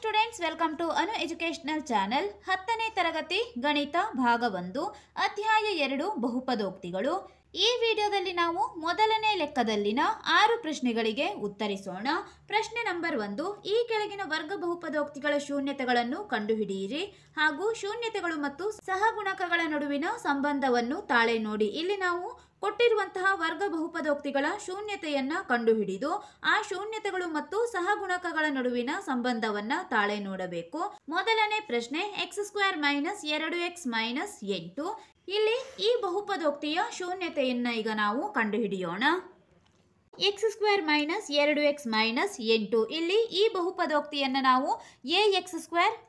Students, welcome to Anu educational channel. 10ನೇ ತರಗತಿ ಗಣಿತ ಭಾಗ 1 ಅಧ್ಯಾಯ 2 ಬಹುಪದೋಕ್ತಿಗಳು. ಈ ವಿಡಿಯೋದಲ್ಲಿ ನಾವು ಮೊದಲನೇ ಲೆಕ್ಕದಲ್ಲಿನ 6 ಪ್ರಶ್ನೆಗಳಿಗೆ ಉತ್ತರಿಸೋಣ. ಪ್ರಶ್ನೆ ನಂಬರ್ 1, ಈ ಕೆಳಗಿನ ವರ್ಗ ಬಹುಪದೋಕ್ತಿಗಳ ಶೂನ್ಯತೆಗಳನ್ನು ಕಂಡುಹಿಡಿಯಿರಿ ಹಾಗೂ ಶೂನ್ಯತೆಗಳು ಮತ್ತು ಸಹಗುಣಕಗಳ ನಡುವಿನ ಸಂಬಂಧವನ್ನು ತಾಳೆ ನೋಡಿ. ಇಲ್ಲಿ ನಾವು ಕೊಟ್ಟಿರುವಂತಹ ವರ್ಗ ಬಹುಪದೋಕ್ತಿಗಳ ಶೂನ್ಯತೆಯನ್ನ ಕಂಡುಹಿಡಿದು ಆ ಶೂನ್ಯತೆಗಳು ಮತ್ತು ಸಹಗುಣಕಗಳ ನಡುವಿನ ಸಂಬಂಧವನ್ನ ತಾಳೆ ನೋಡಬೇಕು. ಮೊದಲನೇ ಪ್ರಶ್ನೆ, x² - 2x - 8. ಇಲ್ಲಿ ಈ ಬಹುಪದೋಕ್ತಿಯ ಶೂನ್ಯತೆಯನ್ನ ಈಗ ನಾವು ಕಂಡುಹಿಡಿಯೋಣ. x² - 2x - 8. ಇಲ್ಲಿ ಈ ಬಹುಪದೋಕ್ತಿಯನ್ನು ನಾವು ax²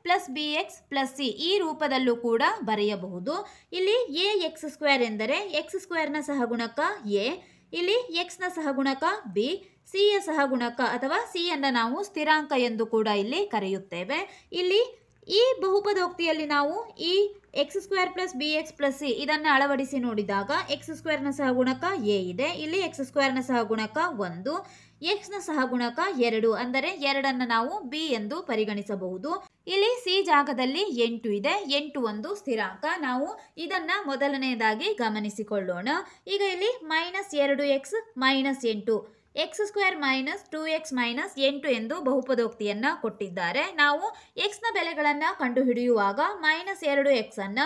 + bx + c ಈ ರೂಪದಲ್ಲೂ ಕೂಡ ಬರೆಯಬಹುದು. ಇಲ್ಲಿ ax² ಎಂದರೆ x² ನ ಸಹಗುಣಕ a, ಇಲ್ಲಿ x ನ ಸಹಗುಣಕ b, c ಯ ಸಹಗುಣಕ ಅಥವಾ c ಅನ್ನು ನಾವು ಸ್ಥಿರಾಂಕ ಎಂದು ಕೂಡ ಇಲ್ಲಿ ಕರೆಯುತ್ತೇವೆ. ಇಲ್ಲಿ ಈ ಬಹುಪದೋಕ್ತಿಯಲ್ಲಿ ನಾವು ಈ x² + bx + c ಇದನ್ನು ಅಳವಡಿಸಿ ನೋಡಿದಾಗ x² ನ ಸಹಗುಣಕ a ಇದೆ, ಇಲ್ಲಿ x² ನ ಸಹಗುಣಕ 1, x ನ ಸಹಗುಣಕ 2 ಅಂದರೆ 2 ನಾವು b ಎಂದು ಪರಿಗಣಿಸಬಹುದು. ಇಲ್ಲಿ c ಜಾಗದಲ್ಲಿ 8 ಇದೆ, 8 ಒಂದು ಸ್ಥಿರಾಂಕ. ನಾವು ಇದನ್ನ ಮೊದಲನೆಯದಾಗಿ ಗಮನಿಸಿಕೊಳ್ಳೋಣ. ಈಗ ಇಲ್ಲಿ -2x - 8, x² - 2x - 8 ಎಂದು ಬಹುಪದೋಕ್ತಿಯನ್ನ ಕೊಟ್ಟಿದ್ದಾರೆ. ನಾವು x ನ ಬೆಲೆಗಳನ್ನು ಕಂಡುಹಿಡಿಯುವಾಗ -2x ಅನ್ನ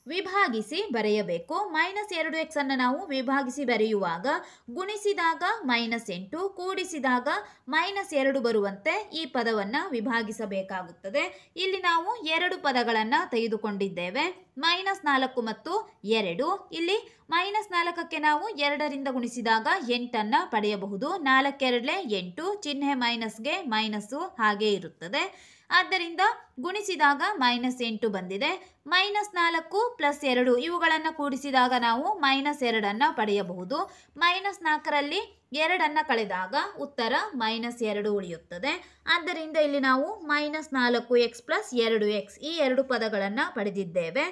ವಿಭಾಗಿಸಿ ಬರೆಯಬೇಕು. -2x ಅನ್ನು ನಾವು ವಿಭಾಗಿಸಿ ಬರೆಯುವಾಗ ಗುಣಿಸಿದಾಗ -8, ಕೂಡಿಸಿದಾಗ -2 ಬರುವಂತೆ ಈ ಪದವನ್ನು ವಿಭಾಗಿಸಬೇಕಾಗುತ್ತದೆ. ಇಲ್ಲಿ ನಾವು 2 ಪದಗಳನ್ನು ತೆಗೆದುಕೊಂಡಿದ್ದೇವೆ, -4 ಮತ್ತು 2. ಇಲ್ಲಿ -4ಕ್ಕೆ ನಾವು 2ರಿಂದ ಗುಣಿಸಿದಾಗ 8 ಪಡೆಯಬಹುದು. 4 2 8, ಚಿಹ್ನೆ ಮೈನಸ್ಗೆ ಮೈನಸ್ಸು ಹಾಗೆ ಇರುತ್ತದೆ. ಆದ್ದರಿಂದ ಗುಣಿಸಿದಾಗ -8 ಬಂದಿದೆ. -4 + 2 ಇವುಗಳನ್ನು ಕೂಡಿಸಿದಾಗ ನಾವು -2 ಪಡೆಯಬಹುದು. -4ರಲ್ಲಿ 2 ಕಳೆದಾಗ ಉತ್ತರ -2 ಉಳಿಯುತ್ತದೆ. ಆದ್ದರಿಂದ ಇಲ್ಲಿ ನಾವು -4x + 2x ಈ 2 ಪದಗಳನ್ನು ಪಡೆದಿದ್ದೇವೆ.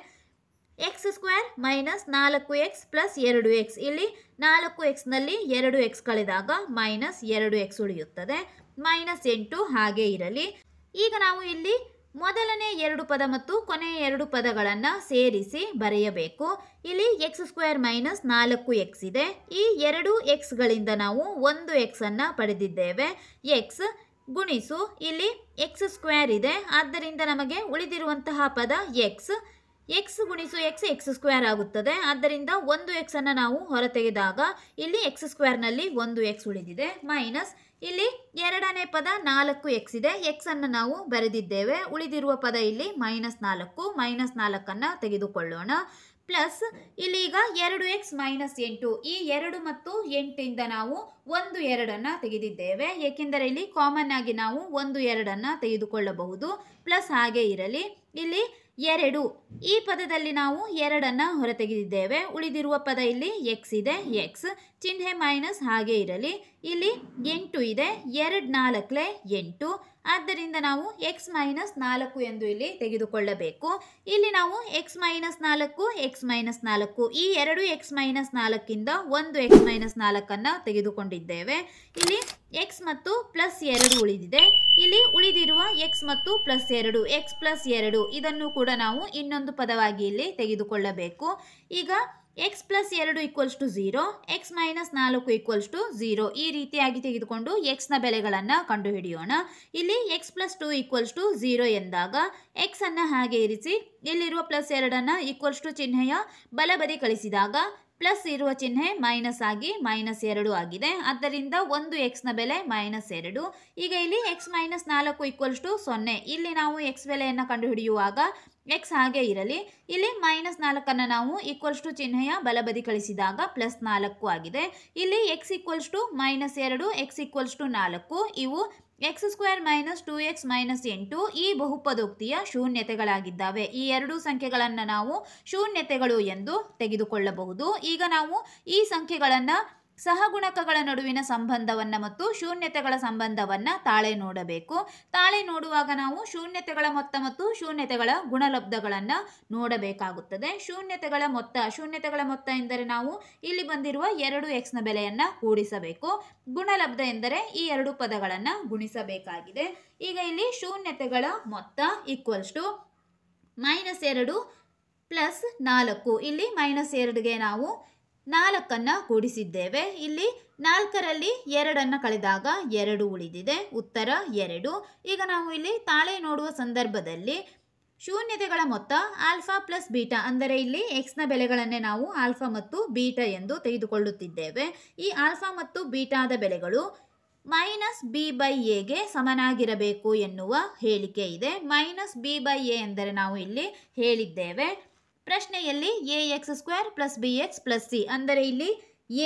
x² - 4x + 2x ಇಲ್ಲಿ 4x ನಲ್ಲಿ 2x ಕಳೆದಾಗ -2x ಉಳಿಯುತ್ತದೆ. -8 ಹಾಗೆ ಇರಲಿ. ಈಗ ನಾವು ಇಲ್ಲಿ ಮೊದಲನೇ 2 ಪದ ಮತ್ತು ಕೊನೆಯ 2 ಪದಗಳನ್ನು ಸೇರಿಸಿ ಬರೆಯಬೇಕು. ಇಲ್ಲಿ x² - 4x ಇದೆ, ಈ 2 xಗಳಿಂದ ನಾವು 1x ಅನ್ನು ಪಡೆದಿದ್ದೇವೆ. x ಗುಣಿಸು ಇಲ್ಲಿ x² ಇದೆ, ಆದ್ದರಿಂದ ನಮಗೆ ಉಳಿದಿರುವಂತಹ ಪದ x ಗುಣಿಸು x² ಆಗುತ್ತದೆ. ಆದ್ದರಿಂದ 1x ಅನ್ನು ನಾವು ಹೊರತೆಗೆದಾಗ ಇಲ್ಲಿ x² ನಲ್ಲಿ 1x ಉಳಿದಿದೆ. ಮೈನಸ್ ಇಲ್ಲಿ ಎರಡನೇ ಪದ 4x ಇದೆ, x ಅನ್ನು ನಾವು ಬರೆದಿದ್ದೇವೆ, ಉಳಿದಿರುವ ಪದ ಇಲ್ಲಿ -4 ಅನ್ನು ತೆಗೆದುಕೊಳ್ಳೋಣ. ಪ್ಲಸ್ ಇಲ್ಲಿ ಈಗ 2x - 8 ಈ 2 ಮತ್ತು 8 ಇಂದ ನಾವು 1 2 ತೆಗೆದಿದ್ದೇವೆ, ಏಕೆಂದರೆ ಇಲ್ಲಿ ಕಾಮನ್ ಆಗಿ ನಾವು 1 2 ತೆಗೆದುಕೊಳ್ಳಬಹುದು. ಪ್ಲಸ್ ಹಾಗೆ ಇರಲಿ. ಇಲ್ಲಿ 2 ಈ ಪದದಲ್ಲಿ ನಾವು 2 ಹೊರತೆಗೆದಿದ್ದೇವೆ, ಉಳಿದಿರುವ ಪದ ಇಲ್ಲಿ x ಇದೆ, x ಚಿಹ್ನೆ ಮೈನಸ್ ಹಾಗೆ ಇರಲಿ. ಇಲ್ಲಿ 8 ಇದೆ, 2 4 8, ಆದ್ದರಿಂದ ನಾವು x - 4 ಎಂದು ಇಲ್ಲಿ ತೆಗೆದುಕೊಳ್ಳಬೇಕು. ಇಲ್ಲಿ ನಾವು x - 4 ಈ 2 x - 4ಇಂದ 1 x - 4 ತೆಗೆದುಕೊಂಡಿದ್ದೇವೆ. ಇಲ್ಲಿ x ಮತ್ತು +2 ಉಳಿದಿದೆ. ಇಲ್ಲಿ ಉಳಿದಿರುವ x ಮತ್ತು +2 x +2 ಇದನ್ನು ಕೂಡ ನಾವು ಇನ್ನೊಂದು ಪದವಾಗಿ ಇಲ್ಲಿ ತೆಗೆದುಕೊಳ್ಳಬೇಕು. ಈಗ x +2 = 0, x - 4 = 0 ಈ ರೀತಿಯಾಗಿ ತೆಗೆದುಕೊಂಡು x ನ ಬೆಲೆಗಳನ್ನು ಕಂಡುಹಿಡಿಯೋಣ. ಇಲ್ಲಿ x +2 = 0 ಎಂದಾಗ x ಅನ್ನು ಹಾಗೆ ಇರಿಸಿ ಇಲ್ಲಿರುವ +2 = ಚಿಹ್ನೆಯ ಬಲಬದಿ ಕಳಿಸಿದಾಗ ಪ್ಲಸ್ ಇರುವ ಚಿಹ್ನೆ ಮೈನಸ್ ಆಗಿ -2 ಆಗಿದೆ. ಆದ್ದರಿಂದ 1x ನ ಬೆಲೆ -2. ಈಗ ಇಲ್ಲಿ x - 4 = 0. ಇಲ್ಲಿ ನಾವು x ಬೆಲೆಯನ್ನು ಕಂಡುಹಿಡಿಯುವಾಗ x ಹಾಗೆ ಇರಲಿ. ಇಲ್ಲಿ -4 ಅನ್ನು ನಾವು = ಚಿಹ್ನೆಯ ಬಲಬದಿ ಕಳಿಸಿದಾಗ +4 ಆಗಿದೆ. ಇಲ್ಲಿ x = -2, x = 4 ಇವು x² - 2x - 8 ಈ ಬಹುಪದೋಕ್ತಿಯ ಶೂನ್ಯತೆಗಳಾಗಿದ್ದಾವೆ. ಈ 2 ಸಂಖ್ಯೆಗಳನ್ನು ನಾವು ಶೂನ್ಯತೆಗಳು ಎಂದು ತೆಗೆದುಕೊಳ್ಳಬಹುದು. ಈಗ ನಾವು ಈ ಸಂಖ್ಯೆಗಳನ್ನು ಸಹಗುಣಕಗಳ ನಡುವಿನ ಸಂಬಂಧವನ್ನು ಮತ್ತು ಶೂನ್ಯತೆಗಳ ಸಂಬಂಧವನ್ನು ತಾಳೆ ನೋಡಬೇಕು. ತಾಳೆ ನೋಡುವಾಗ ನಾವು ಶೂನ್ಯತೆಗಳ ಮೊತ್ತ ಮತ್ತು ಶೂನ್ಯತೆಗಳ ಗುಣಲಬ್ಧಗಳನ್ನು ನೋಡಬೇಕಾಗುತ್ತದೆ. ಶೂನ್ಯತೆಗಳ ಮೊತ್ತ ಎಂದರೆ ನಾವು ಇಲ್ಲಿ ಬಂದಿರುವ 2x ನ ಬೆಲೆಯನ್ನು ಕೂಡಿಸಬೇಕು. ಗುಣಲಬ್ಧ ಎಂದರೆ ಈ ಎರಡು ಪದಗಳನ್ನು ಗುಣಿಸಬೇಕಾಗಿದೆ. ಈಗ ಇಲ್ಲಿ ಶೂನ್ಯತೆಗಳ ಮೊತ್ತ ಈಕ್ವಲ್ಸ್ ಟು -2 ಪ್ಲಸ್ 4. ಇಲ್ಲಿ -2ಗೆ ನಾವು 4 ಕೂಡಿಸಿದ್ದೇವೆ. ಇಲ್ಲಿ 4ರಲ್ಲಿ 2 ಕಳೆದಾಗ 2 ಉಳಿದಿದೆ. ಉತ್ತರ 2. ಈಗ ನಾವು ಇಲ್ಲಿ ತಾಳೆ ನೋಡುವ ಸಂದರ್ಭದಲ್ಲಿ ಶೂನ್ಯತೆಗಳ ಮೊತ್ತ ಆಲ್ಫಾ ಪ್ಲಸ್ ಬೀಟಾ ಅಂದರೆ ಇಲ್ಲಿ x ನ ಬೆಲೆಗಳನ್ನೇ ನಾವು ಆಲ್ಫಾ ಮತ್ತು ಬೀಟಾ ಎಂದು ತೆಗೆದುಕೊಳ್ಳುತ್ತಿದ್ದೇವೆ. ಈ ಆಲ್ಫಾ ಮತ್ತು ಬೀಟಾದ ಬೆಲೆಗಳು -b/aಗೆ ಸಮನಾಗಿರಬೇಕು ಎನ್ನುವ ಹೇಳಿಕೆ ಇದೆ. -b/a ಎಂದರೆ ನಾವು ಇಲ್ಲಿ ಹೇಳಿದ್ದೇವೆ ಪ್ರಶ್ನೆಯಲ್ಲಿ ax² + bx + c ಅಂದರೆ ಇಲ್ಲಿ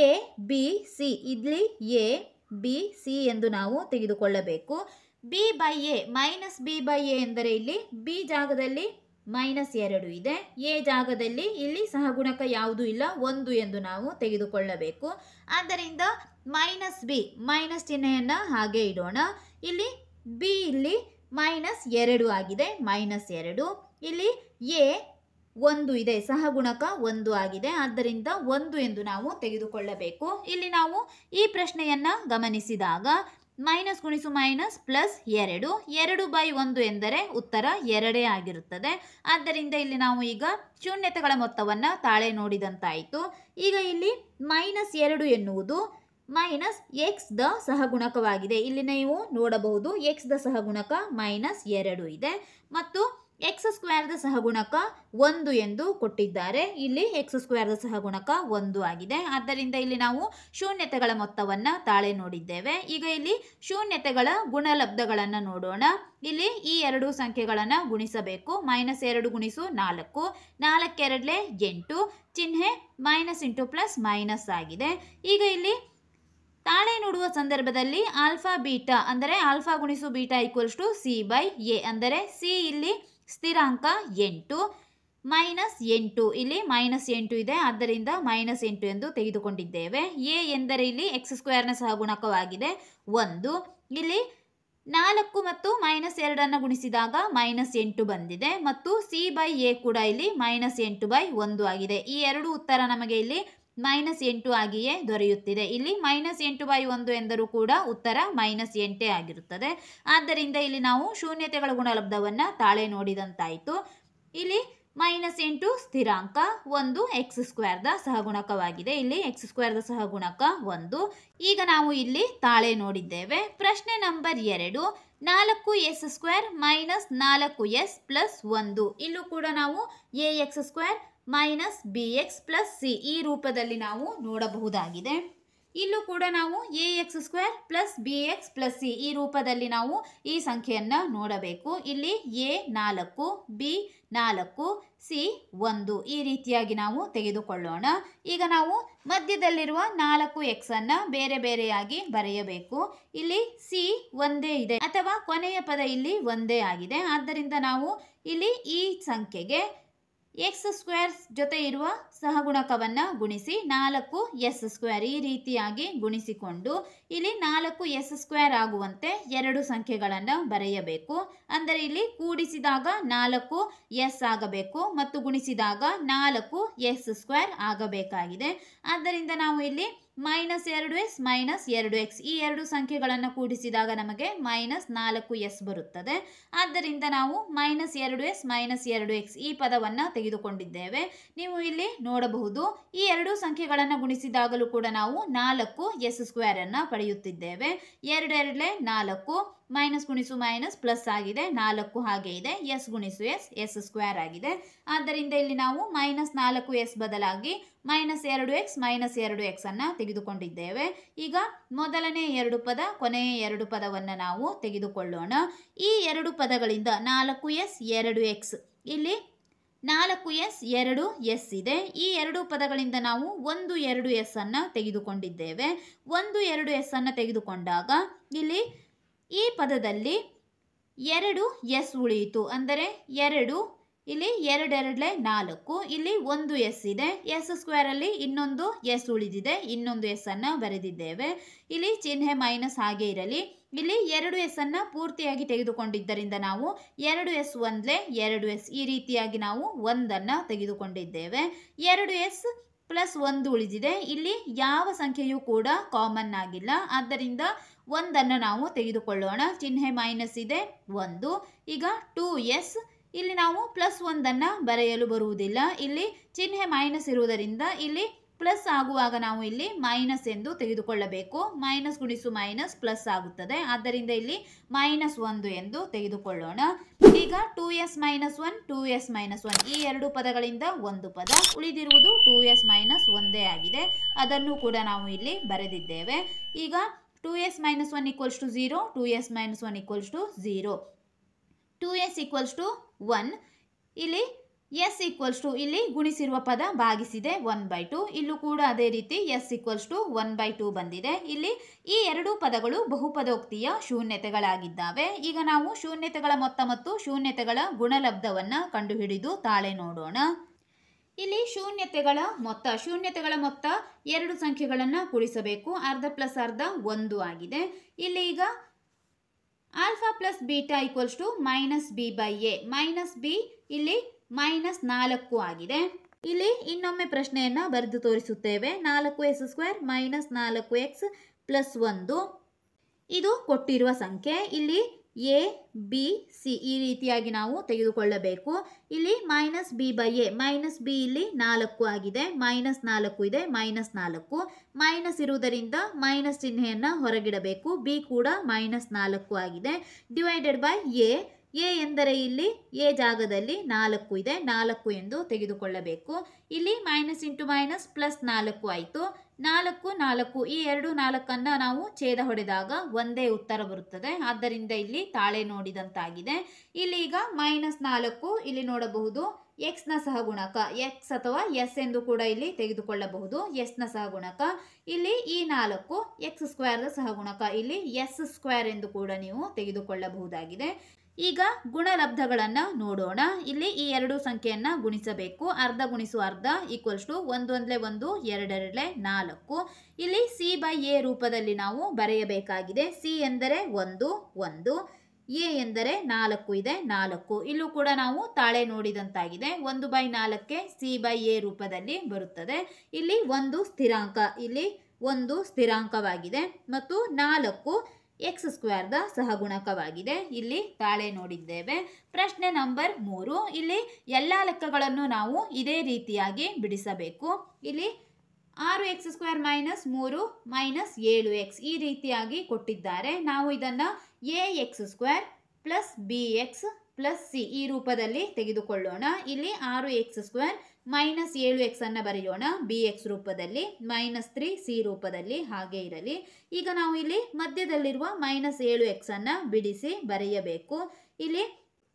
a b c ಇಲ್ಲಿ a b c ಎಂದು ನಾವು ತೆಗೆದುಕೊಳ್ಳಬೇಕು. b/a -b/a ಎಂದರೆ ಇಲ್ಲಿ b ಜಾಗದಲ್ಲಿ -2 ಇದೆ, a ಜಾಗದಲ್ಲಿ ಇಲ್ಲಿ ಸಹಗುಣಕ ಯಾವುದೂ ಇಲ್ಲ 1 ಎಂದು ನಾವು ತೆಗೆದುಕೊಳ್ಳಬೇಕು. ಆದ್ದರಿಂದ -b ಮೈನಸ್ ಚಿಹ್ನೆಯನ್ನು ಹಾಗೆ ಇಡೋಣ. ಇಲ್ಲಿ b ಇಲ್ಲಿ -2 ಆಗಿದೆ, -2. ಇಲ್ಲಿ a 1 ಇದೆ, ಸಹಗುಣಕ 1 ಆಗಿದೆ, ಆದ್ದರಿಂದ 1 ಎಂದು ನಾವು ತೆಗೆದುಕೊಳ್ಳಬೇಕು. ಇಲ್ಲಿ ನಾವು ಈ ಪ್ರಶ್ನೆಯನ್ನು ಗಮನಿಸಿದಾಗ ಮೈನಸ್ ಗುಣಿಸು ಮೈನಸ್ ಪ್ಲಸ್ 2 2/1 ಎಂದರೆ ಉತ್ತರ 2 ಆಗಿರುತ್ತದೆ. ಆದ್ದರಿಂದ ಇಲ್ಲಿ ನಾವು ಈಗ ಶೂನ್ಯತೆಗಳ ಮೊತ್ತವನ್ನು ತಾಳೆ ನೋಡಿದಂತಾಯಿತು. ಈಗ ಇಲ್ಲಿ -2 ಎನ್ನುವುದು -x ದ ಸಹಗುಣಕವಾಗಿದೆ. ಇಲ್ಲಿ ನೀವು ನೋಡಬಹುದು x ದ ಸಹಗುಣಕ -2 ಇದೆ ಮತ್ತು x² ದ ಸಹಗುಣಕ 1 ಎಂದು ಕೊಟ್ಟಿದ್ದಾರೆ. ಇಲ್ಲಿ x² ದ ಸಹಗುಣಕ 1 ಆಗಿದೆ. ಆದ್ದರಿಂದ ಇಲ್ಲಿ ನಾವು ಶೂನ್ಯತೆಗಳ ಮೊತ್ತವನ್ನು ತಾಳೆ ನೋಡಿದ್ದೇವೆ. ಈಗ ಇಲ್ಲಿ ಶೂನ್ಯತೆಗಳ ಗುಣಲಬ್ಧಗಳನ್ನು ನೋಡೋಣ. ಇಲ್ಲಿ ಈ ಎರಡು ಸಂಖ್ಯೆಗಳನ್ನು ಗುಣಿಸಬೇಕು. -2 ಗುಣಿಸು 4 4 2 8 ಚಿಹ್ನೆ -+- ಆಗಿದೆ. ಈಗ ಇಲ್ಲಿ ತಾಳೆ ನೋಡುವ ಸಂದರ್ಭದಲ್ಲಿ ಆಲ್ಫಾ ಬೀಟಾ ಅಂದರೆ ಆಲ್ಫಾ ಗುಣಿಸು ಬೀಟಾ ಈಕ್ವಲ್ಸ್ ಟು c/a ಅಂದರೆ c ಇಲ್ಲಿ ಸ್ಥಿರಾಂಕ 8 -8 ಇಲ್ಲಿ -8 ಇದೆ, ಆದ್ದರಿಂದ -8 ಎಂದು ತೆಗೆದುಕೊಂಡಿದ್ದೇವೆ. a ಎಂದರೆ ಇಲ್ಲಿ x² ನ ಸಹಗುಣಕವಾಗಿದೆ 1. ಇಲ್ಲಿ 4 ಮತ್ತು -2 ಗುಣಿಸಿದಾಗ -8 ಬಂದಿದೆ ಮತ್ತು c/a ಕೂಡ ಇಲ್ಲಿ -8/1 ಆಗಿದೆ. ಈ ಎರಡು ಉತ್ತರ ನಮಗೆ ಇಲ್ಲಿ -8 ಆಗಿಯೇ ದೊರೆಯುತ್ತಿದೆ. ಇಲ್ಲಿ -8/1 ಎಂದರೂ ಕೂಡ ಉತ್ತರ -8 ಆಗಿರುತ್ತದೆ. ಆದ್ದರಿಂದ ಇಲ್ಲಿ ನಾವು ಶೂನ್ಯತೆಗಳ ಗುಣಲಬ್ಧವನ್ನು ತಾಳೆ ನೋಡಿದಂತಾಯಿತು. ಇಲ್ಲಿ -8 ಸ್ಥಿರಾಂಕ 1 x² ದ ಸಹಗುಣಕವಾಗಿದೆ. ಇಲ್ಲಿ x² ದ ಸಹಗುಣಕ 1. ಈಗ ನಾವು ಇಲ್ಲಿ ತಾಳೆ ನೋಡಿದ್ದೇವೆ. ಪ್ರಶ್ನೆ ನಂಬರ್ 2 4s² - 4s + 1 ಇಲ್ಲೂ ಕೂಡ ನಾವು ax² - bx + c ಈ ರೂಪದಲ್ಲಿ ನಾವು ನೋಡಬಹುದಾಗಿದೆ. ಇಲ್ಲೂ ಕೂಡ ನಾವು ax² + bx + c ಈ ರೂಪದಲ್ಲಿ ನಾವು ಈ ಸಂಖ್ಯೆಯನ್ನು ನೋಡಬೇಕು. ಇಲ್ಲಿ a 4 b 4 c 1 ಈ ರೀತಿಯಾಗಿ ನಾವು ತೆಗೆದುಕೊಳ್ಳೋಣ. ಈಗ ನಾವು ಮಧ್ಯದಲ್ಲಿರುವ 4x ಅನ್ನು ಬೇರೆ ಬೇರೆಯಾಗಿ ಬರೆಯಬೇಕು. ಇಲ್ಲಿ c ಒಂದೇ ಇದೆ ಅಥವಾ ಕೊನೆಯ ಪದ ಇಲ್ಲಿ ಒಂದೇ ಆಗಿದೆ. ಆದ್ದರಿಂದ ನಾವು ಇಲ್ಲಿ ಈ ಸಂಖ್ಯೆಗೆ x² ಜೊತೆ ಇರುವ ಸಹಗುಣಕವನ್ನು ಗುಣಿಸಿ 4s² ಈ ರೀತಿಯಾಗಿ ಗುಣಿಸಿಕೊಂಡು ಇಲ್ಲಿ 4s² ಆಗುವಂತೆ ಎರಡು ಸಂಖ್ಯೆಗಳನ್ನು ಬರೆಯಬೇಕು. ಅಂದರೆ ಇಲ್ಲಿ ಕೂಡಿಸಿದಾಗ 4s ಆಗಬೇಕು ಮತ್ತು ಗುಣಿಸಿದಾಗ 4s² ಆಗಬೇಕಾಗಿದೆ. ಆದ್ದರಿಂದ ನಾವು ಇಲ್ಲಿ -2s -2x ಈ ಎರಡು ಸಂಖ್ಯೆಗಳನ್ನು ಕೂಡಿಸಿದಾಗ ನಮಗೆ -4s ಬರುತ್ತದೆ. ಆದ್ದರಿಂದ ನಾವು -2s -2x ಈ ಪದವನ್ನು ತೆಗೆದುಕೊಂಡಿದ್ದೇವೆ. ನೀವು ಇಲ್ಲಿ ನೋಡಬಹುದು ಈ ಎರಡು ಸಂಖ್ಯೆಗಳನ್ನು ಗುಣಿಸಿದಾಗಲೂ ಕೂಡ ನಾವು 4s² ಅನ್ನು ಪಡೆಯುತ್ತಿದ್ದೇವೆ. 2 2 4 ಮೈನಸ್ ಗುಣಿಸು ಮೈನಸ್ ಪ್ಲಸ್ ಆಗಿದೆ, 4 ಹಾಗೆ ಇದೆ, s ಗುಣಿಸು s² ಆಗಿದೆ. ಆದ್ದರಿಂದ ಇಲ್ಲಿ ನಾವು -4s ಬದಲಾಗಿ -2x -2x ಅನ್ನು ತೆಗೆದುಕೊಂಡಿದ್ದೇವೆ. ಈಗ ಮೊದಲನೇ ಎರಡು ಪದ ಕೊನೆಯ ಎರಡು ಪದವನ್ನು ನಾವು ತೆಗೆದುಕೊಳ್ಳೋಣ. ಈ ಎರಡು ಪದಗಳಿಂದ 4s 2x ಇಲ್ಲಿ 4s 2s ಇದೆ. ಈ ಎರಡು ಪದಗಳಿಂದ ನಾವು 1 2s ಅನ್ನು ತೆಗೆದುಕೊಂಡಿದ್ದೇವೆ. 1 2s ಅನ್ನು ತೆಗೆದುಕೊಂಡಾಗ ಇಲ್ಲಿ ಈ ಪದದಲ್ಲಿ 2s ಉಳಿಯಿತು. ಅಂದರೆ 2 ಇಲ್ಲಿ 2 4, ಇಲ್ಲಿ ಒಂದು ಎಸ್ ಇದೆ, ಎಸ್ ಸ್ಕ್ವೇರ್ ಅಲ್ಲಿ ಇನ್ನೊಂದು ಎಸ್ ಉಳಿದಿದೆ, ಇನ್ನೊಂದು ಎಸ್ ಅನ್ನ ಬರೆದಿದ್ದೇವೆ. ಇಲ್ಲಿ ಚಿಹ್ನೆ ಮೈನಸ್ ಹಾಗೆ ಇರಲಿ. ಇಲ್ಲಿ 2 ಎಸ್ ಅನ್ನ ಪೂರ್ತಿಯಾಗಿ ತೆಗೆದುಕೊಂಡಿದ್ದರಿಂದ ನಾವು 2 ಎಸ್ ಒಂದ್ಲೆ 2 ಎಸ್ ಈ ರೀತಿಯಾಗಿ ನಾವು ಒಂದನ್ನ ತೆಗೆದುಕೊಂಡಿದ್ದೇವೆ. 2 ಎಸ್ ಪ್ಲಸ್ 1 ಉಳಿದಿದೆ. ಇಲ್ಲಿ ಯಾವ ಸಂಖ್ಯೆಯೂ ಕೂಡ ಕಾಮನ್ ಆಗಿಲ್ಲ, ಆದ್ದರಿಂದ ಒಂದನ್ನು ನಾವು ತೆಗೆದುಕೊಳ್ಳೋಣ. ಚಿಹ್ನೆ ಮೈನಸ್ ಇದೆ 1. ಈಗ 2s, ಇಲ್ಲಿ ನಾವು ಪ್ಲಸ್ 1 ಬರೆಯಲು ಬರುವುದಿಲ್ಲ. ಇಲ್ಲಿ ಚಿಹ್ನೆ ಮೈನಸ್ ಇರುವುದರಿಂದ ಇಲ್ಲಿ ಪ್ಲಸ್ ಆಗುವಾಗ ನಾವು ಇಲ್ಲಿ ಮೈನಸ್ ಎಂದು ತೆಗೆದುಕೊಳ್ಳಬೇಕು. ಮೈನಸ್ ಗುಣಿಸು ಮೈನಸ್ ಪ್ಲಸ್ ಆಗುತ್ತದೆ, ಆದ್ದರಿಂದ ಇಲ್ಲಿ -1 ಎಂದು ತೆಗೆದುಕೊಳ್ಳೋಣ. ಈಗ 2s - 1 2s - 1 ಈ ಎರಡು ಪದಗಳಿಂದ ಒಂದು ಪದ ಉಳಿದಿರುವುದು 2s - 1 ಆಗಿದೆ. ಅದನ್ನು ಕೂಡ ನಾವು ಇಲ್ಲಿ ಬರೆದಿದ್ದೇವೆ. ಈಗ 2s - 1 = 0, 2s - 1 = 0, 2s = 1. ಇಲ್ಲಿ s ಇಲ್ಲಿ ಗುಣಿಸಿರುವ ಪದ ಭಾಗಿಸಿದೆ 1/2. ಇಲ್ಲೂ ಕೂಡ ಅದೇ ರೀತಿ s = 1/2 ಬಂದಿದೆ. ಇಲ್ಲಿ ಈ ಎರಡು ಪದಗಳು ಬಹುಪದೋಕ್ತಿಯ ಶೂನ್ಯತೆಗಳಾಗಿದ್ದಾವೆ. ಈಗ ನಾವು ಶೂನ್ಯತೆಗಳ ಮೊತ್ತ ಮತ್ತು ಶೂನ್ಯತೆಗಳ ಗುಣಲಬ್ಧವನ್ನು ಕಂಡುಹಿಡಿದು ತಾಳೆ ನೋಡೋಣ. ಇಲ್ಲಿ ಶೂನ್ಯತೆಗಳ ಮೊತ್ತ ಎರಡು ಸಂಖ್ಯೆಗಳನ್ನು ಕೂಡಿಸಬೇಕು. ಅರ್ಧ ಪ್ಲಸ್ ಅರ್ಧ 1 ಆಗಿದೆ. ಇಲ್ಲಿ ಈಗ alpha plus beta = -b/a, -b ಇಲ್ಲಿ -4 ಆಗಿದೆ. ಇಲ್ಲಿ ಇನ್ನೊಮ್ಮೆ ಪ್ರಶ್ನೆಯನ್ನ ಬರೆದು ತೋರಿಸುತ್ತೇವೆ. 4s² - 4x + 1 ಇದು ಕೊಟ್ಟಿರುವ ಸಂಖ್ಯೆ. ಇಲ್ಲಿ a b c ಈ ರೀತಿಯಾಗಿ ನಾವು ತೆಗೆದುಕೊಳ್ಳಬೇಕು. ಇಲ್ಲಿ -b/a, -b ಇಲ್ಲಿ 4 ಆಗಿದೆ, -4 ಇದೆ, -4 ಮೈನಸ್ ಇರುವುದರಿಂದ ಮೈನಸ್ ಚಿಹ್ನೆಯನ್ನು ಹೊರಗಿಡಬೇಕು. b ಕೂಡ -4 ಆಗಿದೆ. ಡಿವೈಡೆಡ್ ಬೈ a ಎಂದರೆ ಇಲ್ಲಿ a ಜಾಗದಲ್ಲಿ 4 ಇದೆ, 4 ಎಂದು ತೆಗೆದುಕೊಳ್ಳಬೇಕು. ಇಲ್ಲಿ ಮೈನಸ್ ಇಂಟು ಮೈನಸ್ ಪ್ಲಸ್ 4 ಆಯಿತು. 4 4 ಈ ಎರಡು 4 ನಾವು ಛೇದ ಹೊಡೆದಾಗ ಒಂದೇ ಉತ್ತರ ಬರುತ್ತದೆ, ಆದ್ದರಿಂದ ಇಲ್ಲಿ ತಾಳೆ ನೋಡಿದಂತಾಗಿದೆ. ಇಲ್ಲಿ ಈಗ -4 ಇಲ್ಲಿ ನೋಡಬಹುದು. x ನ ಸಹಗುಣಕ, x ಅಥವಾ s ಎಂದು ಕೂಡ ಇಲ್ಲಿ ತೆಗೆದುಕೊಳ್ಳಬಹುದು. s ನ ಸಹಗುಣಕ ಇಲ್ಲಿ ಈ 4 x² ದ ಸಹಗುಣಕ, ಇಲ್ಲಿ s² ಎಂದು ಕೂಡ ನೀವು ತೆಗೆದುಕೊಳ್ಳಬಹುದಾಗಿದೆ. ಈಗ ಗುಣಲಬ್ಧಗಳನ್ನು ನೋಡೋಣ. ಇಲ್ಲಿ ಈ ಎರಡು ಸಂಖ್ಯೆಯನ್ನು ಗುಣಿಸಬೇಕು. ಅರ್ಧ ಗುಣಿಸು ಅರ್ಧ = 1 1 1 2 2 4. ಇಲ್ಲಿ c/a ರೂಪದಲ್ಲಿ ನಾವು ಬರೆಯಬೇಕಾಗಿದೆ. c ಎಂದರೆ 1 1, a ಎಂದರೆ 4 ಇದೆ 4. ಇಲ್ಲೂ ಕೂಡ ನಾವು ತಾಳೆ ನೋಡಿದಂತಾಗಿದೆ. 1/4ಕ್ಕೆ c/a ರೂಪದಲ್ಲಿ ಬರುತ್ತದೆ. ಇಲ್ಲಿ ಒಂದು ಸ್ಥಿರಾಂಕ, ಇಲ್ಲಿ ಒಂದು ಸ್ಥಿರಾಂಕವಾಗಿದೆ ಮತ್ತು 4 x² ದ ಸಹಗುಣಕವಾಗಿದೆ. ಇಲ್ಲಿ ತಾಳೆ ನೋಡಿದ್ದೇವೆ. ಪ್ರಶ್ನೆ ನಂಬರ್ 3. ಇಲ್ಲಿ ಎಲ್ಲ ಲೆಕ್ಕಗಳನ್ನು ನಾವು ಇದೇ ರೀತಿಯಾಗಿ ಬಿಡಿಸಬೇಕು. ಇಲ್ಲಿ 6x² - 3 - 7x ಈ ರೀತಿಯಾಗಿ ಕೊಟ್ಟಿದ್ದಾರೆ. ನಾವು ಇದನ್ನು ax² + bx + c ಈ ರೂಪದಲ್ಲಿ ತೆಗೆದುಕೊಳ್ಳೋಣ. ಇಲ್ಲಿ 6x² - 7x ಅನ್ನು ಬರೆಯೋಣ bx ರೂಪದಲ್ಲಿ, -3c ರೂಪದಲ್ಲಿ ಹಾಗೆ ಇರಲಿ. ಈಗ ನಾವು ಇಲ್ಲಿ ಮಧ್ಯದಲ್ಲಿರುವ -7x ಅನ್ನು ಬಿಡಿಸಿ ಬರೆಯಬೇಕು. ಇಲ್ಲಿ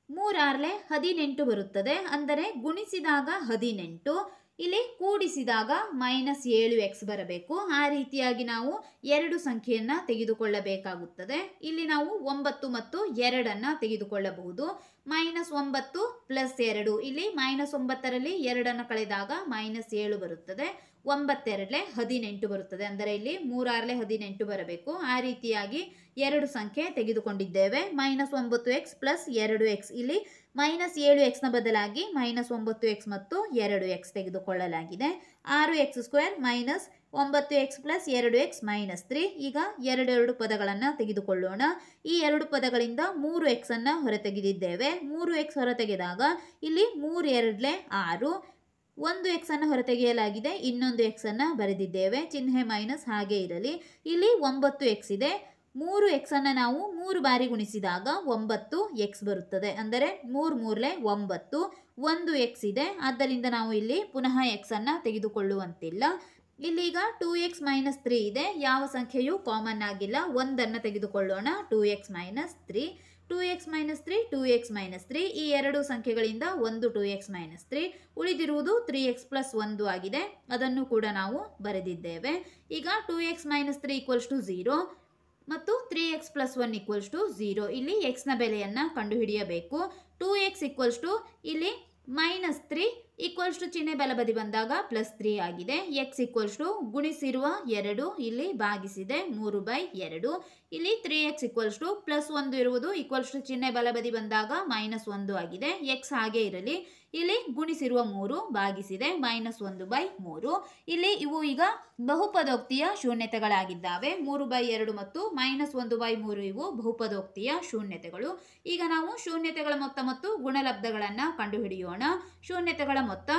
3 6 18 ಬರುತ್ತದೆ, ಅಂದರೆ ಗುಣಿಸಿದಾಗ 18, ಇಲ್ಲಿ ಕೂಡಿಸಿದಾಗ -7x ಬರಬೇಕು. ಆ ರೀತಿಯಾಗಿ ನಾವು ಎರಡು ಸಂಖ್ಯೆಯನ್ನು ತೆಗೆದುಕೊಳ್ಳಬೇಕಾಗುತ್ತದೆ. ಇಲ್ಲಿ ನಾವು 9 ಮತ್ತು 2 ತೆಗೆದುಕೊಳ್ಳಬಹುದು. -9 + 2 ಇಲ್ಲಿ -9ರಲ್ಲಿ 2 ಕಳೆದಾಗ -7 ಬರುತ್ತದೆ. 9 2 18 ಬರುತ್ತದೆ, ಅಂದರೆ ಇಲ್ಲಿ 3 6 18 ಬರಬೇಕು. ಆ ರೀತಿಯಾಗಿ ಎರಡು ಸಂಖ್ಯೆ ತೆಗೆದುಕೊಂಡಿದ್ದೇವೆ. -9x + 2x ಇಲ್ಲಿ -7x ನ ಬದಲಾಗಿ -9x ಮತ್ತು 2x ತೆಗೆದುಕೊಳ್ಳಲಾಗಿದೆ. 6x² - 9x + 2x -3. ಈಗ ಎರಡು ಪದಗಳನ್ನು ತೆಗೆದುಕೊಳ್ಳೋಣ. ಈ ಎರಡು ಪದಗಳಿಂದ 3x ಅನ್ನು ಹೊರತೆಗೆದಿದ್ದೇವೆ. 3x ಹೊರತೆಗೆದಾಗ ಇಲ್ಲಿ 3 2 6, ಒಂದು x ಅನ್ನು ಹೊರತೆಗೆಯಲಾಗಿದೆ, ಇನ್ನೊಂದು x ಅನ್ನು ಬರೆದಿದ್ದೇವೆ. ಚಿಹ್ನೆ ಮೈನಸ್ ಹಾಗೆ ಇರಲಿ. ಇಲ್ಲಿ 9x ಇದೆ. 3x ಅನ್ನು ನಾವು 3 ಬಾರಿ ಗುಣಿಸಿದಾಗ 9x ಬರುತ್ತದೆ, ಅಂದರೆ 3 3 9. ಒಂದು x ಇದೆ, ಆದ್ದರಿಂದ ನಾವು ಇಲ್ಲಿ ಪುನಃ x ಅನ್ನು ತೆಗೆದುಕೊಳ್ಳುವಂತಿಲ್ಲ. ಇಲ್ಲಿಗ 2x - 3 ಇದೆ. ಯಾವ ಸಂಖ್ಯೆಯೂ ಕಾಮನ್ ಆಗಿಲ್ಲ, ಒಂದನ್ನು ತೆಗೆದುಕೊಳ್ಳೋಣ. 2x - 3 2x - 3 2x - 3 ಈ ಎರಡು ಸಂಖ್ಯೆಗಳಿಂದ ಒಂದು 2x - 3 ಉಳಿದಿರುವುದು 3x + 1 ಆಗಿದೆ. ಅದನ್ನು ಕೂಡ ನಾವು ಬರೆದಿದ್ದೇವೆ. ಈಗ 2x - 3 = 0 ಮತ್ತು 3x + 1 = 0. ಇಲ್ಲಿ x ನ ಬೆಲೆಯನ್ನು ಕಂಡುಹಿಡಿಯಬೇಕು. 2x ಇಲ್ಲಿ -3 ಈಕ್ವಲ್ಸ್ ಟು ಚಿಹ್ನೆ ಬಲಬದಿ ಬಂದಾಗ +3 ಆಗಿದೆ. ಎಕ್ಸ್ ಈಕ್ವಲ್ಸ್ ಟು ಗುಣಿಸಿರುವ 2 ಇಲ್ಲಿ ಭಾಗಿಸಿದೆ 3/2. ಇಲ್ಲಿ 3x ಈಕ್ವಲ್ಸ್ ಟು +1 ಇರುವುದು ಈಕ್ವಲ್ಸ್ ಟು ಚಿಹ್ನೆ ಬಲಬದಿ ಬಂದಾಗ -1 ಆಗಿದೆ. ಎಕ್ಸ್ ಹಾಗೆ ಇರಲಿ. ಇಲ್ಲಿ ಗುಣಿಸಿರುವ 3 ಭಾಗಿಸಿದೆ -1/3. ಇಲ್ಲಿ ಇವು ಈಗ ಬಹುಪದೋಕ್ತಿಯ ಶೂನ್ಯತೆಗಳಾಗಿದ್ದಾವೆ. 3/2 ಮತ್ತು -1/3 ಇವು ಬಹುಪದೋಕ್ತಿಯ ಶೂನ್ಯತೆಗಳು. ಈಗ ನಾವು ಶೂನ್ಯತೆಗಳ ಮೊತ್ತ ಮತ್ತು ಗುಣಲಬ್ಧಗಳನ್ನು ಕಂಡುಹಿಡಿಯೋಣ. ಶೂನ್ಯತೆಗಳ ಮೊತ್ತ